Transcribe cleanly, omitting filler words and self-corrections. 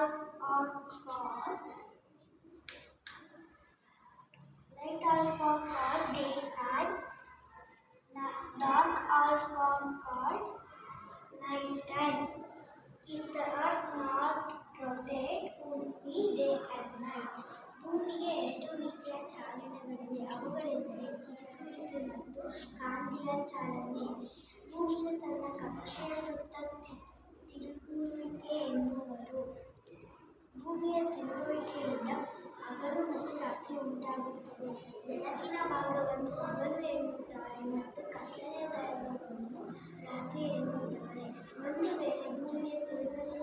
Light are for cause day and dark are for called night and if the earth not rotate would be day and night. ಭೂಮಿಗೆ ಎರಡು ರೀತಿಯ ಚಾಲನೆಗಳಿವೆ. ಅವುಗಳೆಂದರೆ ತಿರುಗುವಿಕೆ ಮತ್ತು ಕಾಂತೀಯ ಚಾಲನೆ. ಭೂಮಿಯು ತನ್ನ ಕಕ್ಷೆಯ ಸುತ್ತ ತಿರುಗುವಿಕೆ ಎನ್ನುವರು. ಭೂಮಿಯ ತಿರುಗುವಿಕೆಯಿಂದ ಹಗಲು ಮತ್ತು ರಾತ್ರಿ ಉಂಟಾಗುತ್ತದೆ. ಬೆಳಕಿನ ಭಾಗವನ್ನು ಹಗಲು ಎನ್ನುತ್ತಾರೆ ಮತ್ತು ಕತ್ತಲೆಯ ಭಾಗವನ್ನು ರಾತ್ರಿ ಎನ್ನುತ್ತಾರೆ. ಒಂದು ವೇಳೆ ಭೂಮಿಯ ತಿರುಗಲು